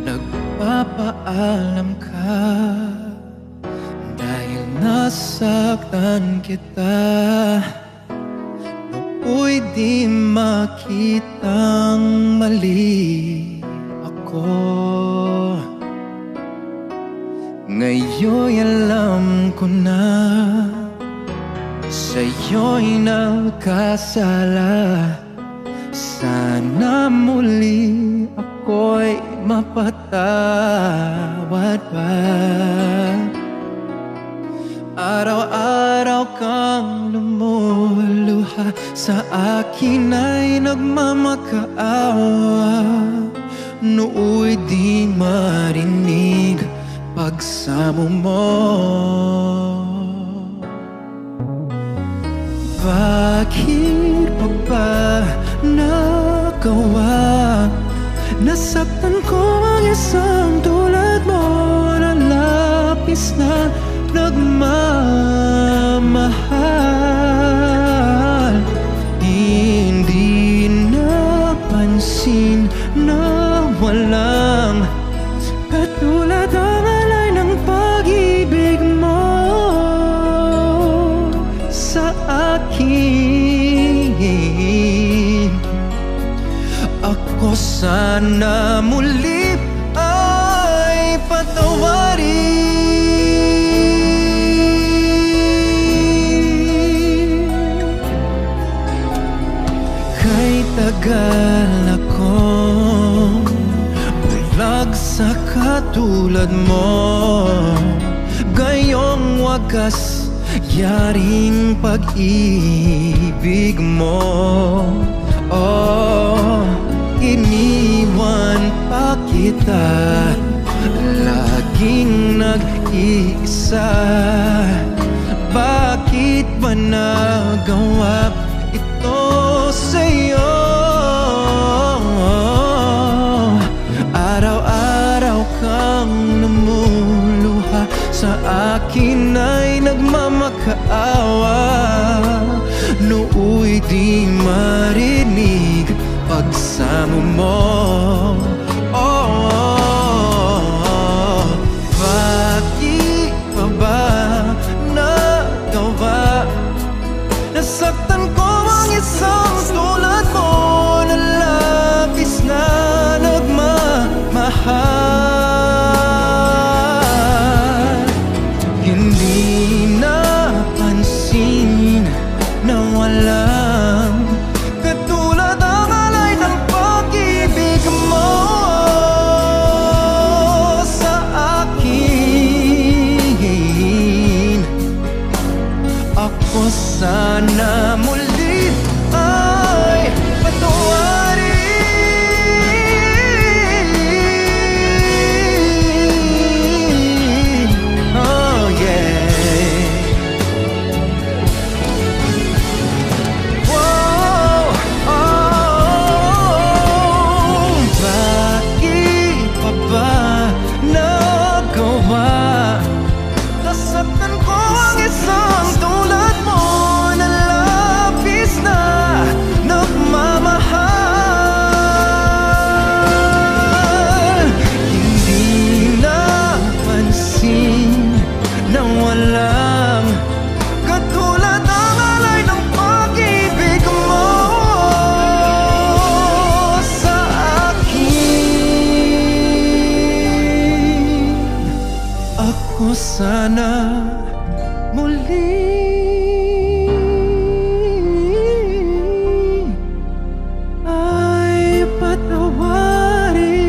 Speaker 7: Nagpapaalam ka dahil nasaktan kita. Nooy di makitang mali ako. Ngayon'y alam ko na sa'yo'y nagkasala. Sana muli ako'y mapatawad pa. Araw-araw kang lumuluha, sa akin ay nagmamakaawa. Nooy di marinig pagsamo mo. Bakit pa ba nagawa? Nasaktan ko ang isang tulad mo na labis na nagmamahal. Hindi napansin na walang katulad ang alay ng pag-ibig mo sa akin. Ako sana muli ay patawarin. Kay tagal akong bulag sa katulad mo. Gayong wagas yaring pag-ibig mo. Oh, iniwan pa kita, laging nag-iisa. Bakit ba nagawa ito sa'yo? Araw-araw kang lumuluha, sa akin ay nagmamakaawa. Nooy di marinig pagsamo mo. Oh, bakit pa ba nagawa? Nasaktan ko ang isang tulad mo na labis na nagmamahal. Hindi na ko sana muli ay patawarin.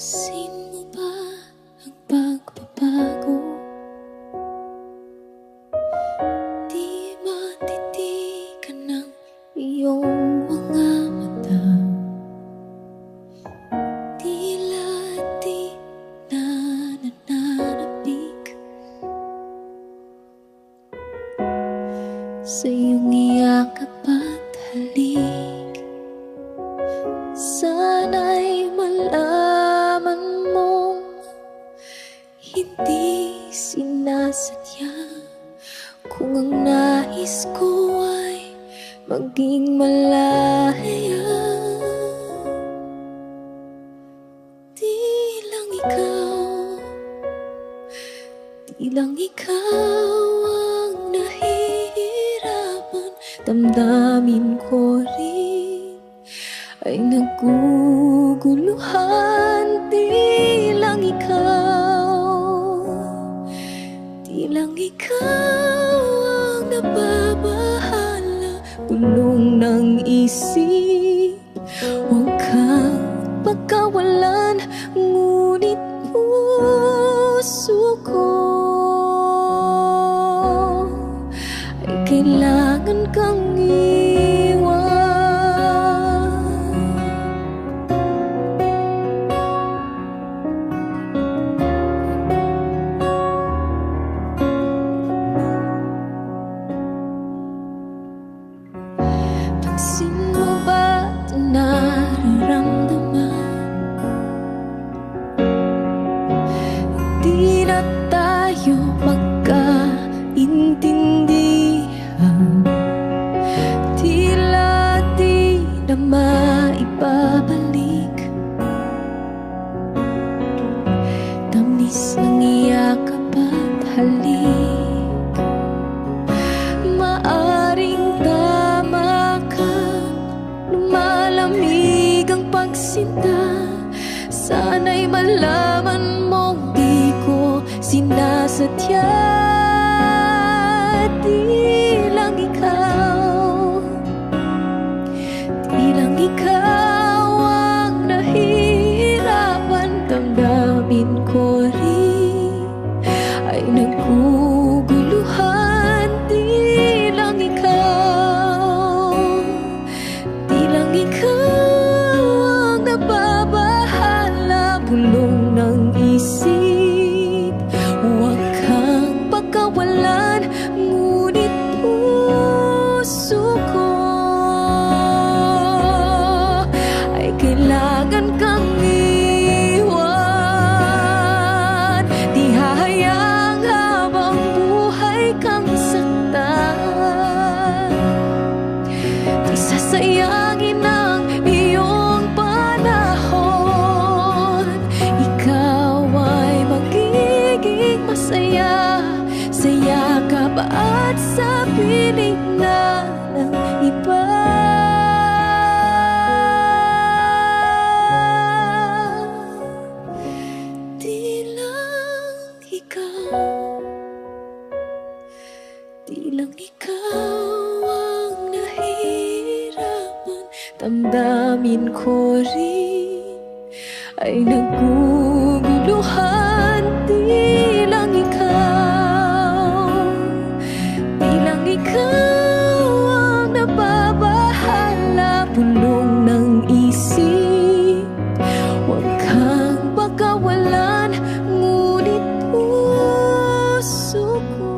Speaker 3: Pansin mo ba ang pagbabago? Di matitigan ng iyong mga mata. Tila di na nananabik sa iyong iyakap at halik. Sana'y malaman mong hindi sinasadya. Kung ang nais ko ay maging malaya, di lang ikaw ang nahihirapan. Damdamin ko rin ay naguguluhan. Di lang ikaw ang nababahala. Bulong ng isip, huwag kang pagkawalan. Ngunit puso ko ay kailangan kang iwan. Pansin mo ba ito nararamdaman? Hindi na tayo magkaintindihan. Tila di na maibabalik. Tamis ng iyakap at halik. Maaring tama ka, lumalamig ang pagsinta. Sana'y malaman mong di ko sinasadya. Di lang ikaw ang nahihirapan. Damdamin ko rin ay naguguluhan. Di lang ikaw ang nababahala. Bulong ng isip, huwag kang pagkawalan. Ngunit puso ko ay kailangan kang iwan. Di hahayang habang buhay kang saktan. Di sasayangin ang iyong panahon. Ikaw ay magiging masaya sa yakap at sa piling na ng iba. Di lang ikaw ang nahihirapan. Damdamin ko rin ay naguguluhan. Di lang ikaw ang nababahala. Bulong ng isip, huwag kang pagkawalan. Ngunit puso ko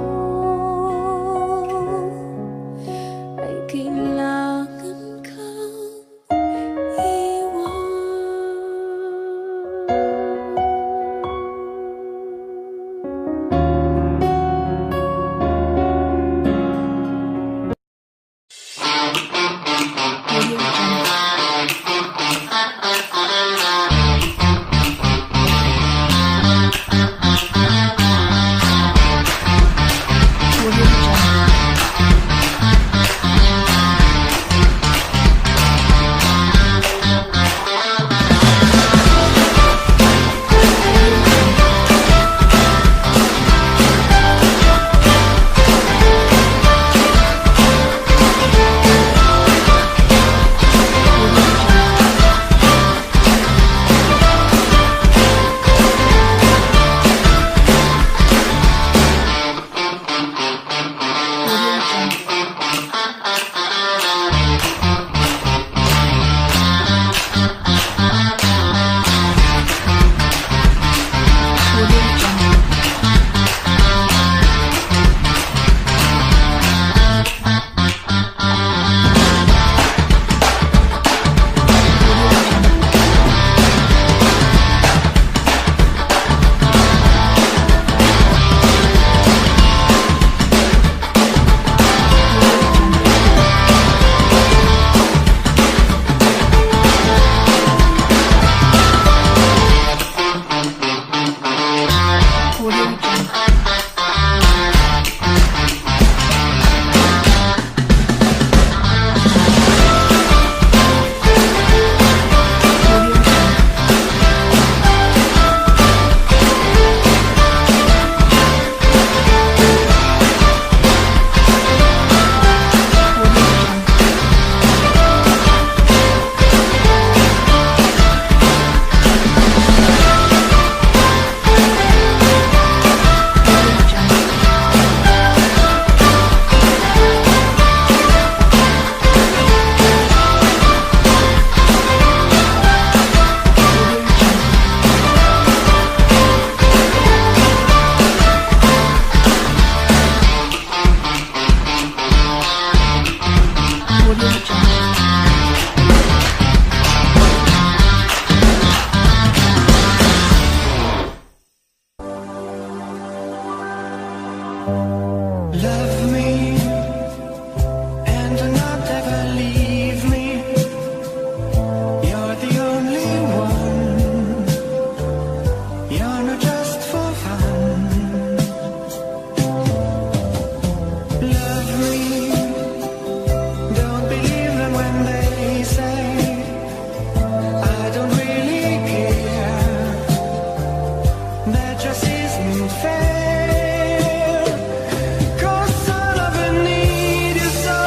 Speaker 8: Love me and do not ever leave me. You're the only one. You're not just for fun. Love me. Don't believe them when they say I don't really care. That just isn't fair. 'Cause I'll never need you so.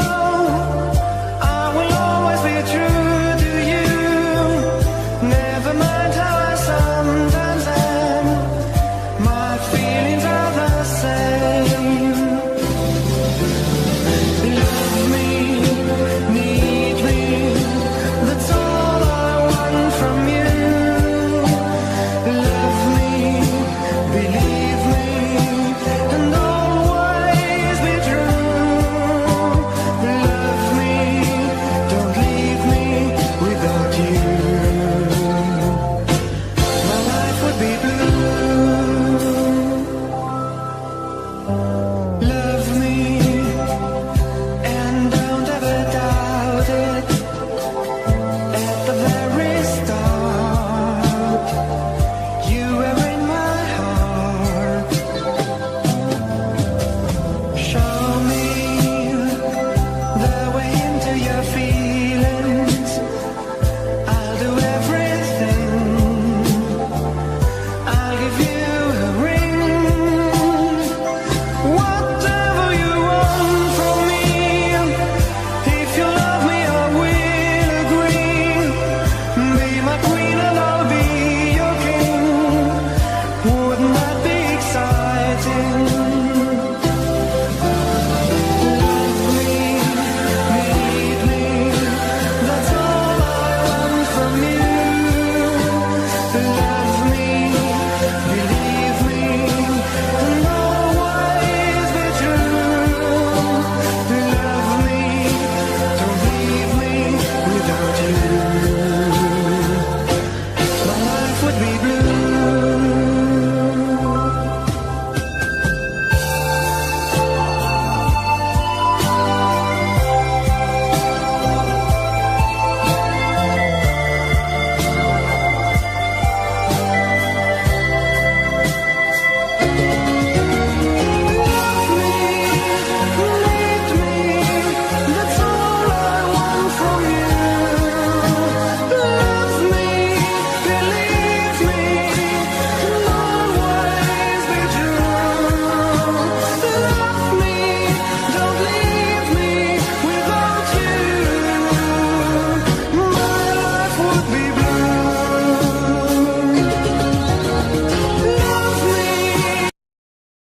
Speaker 8: I will always be true to you. Never mind how I sometimes am. My feelings are the same. Love me, need me. That's all I want from you. Love me, believe me, and always be true. Love me, don't leave me without you. My life would be blue.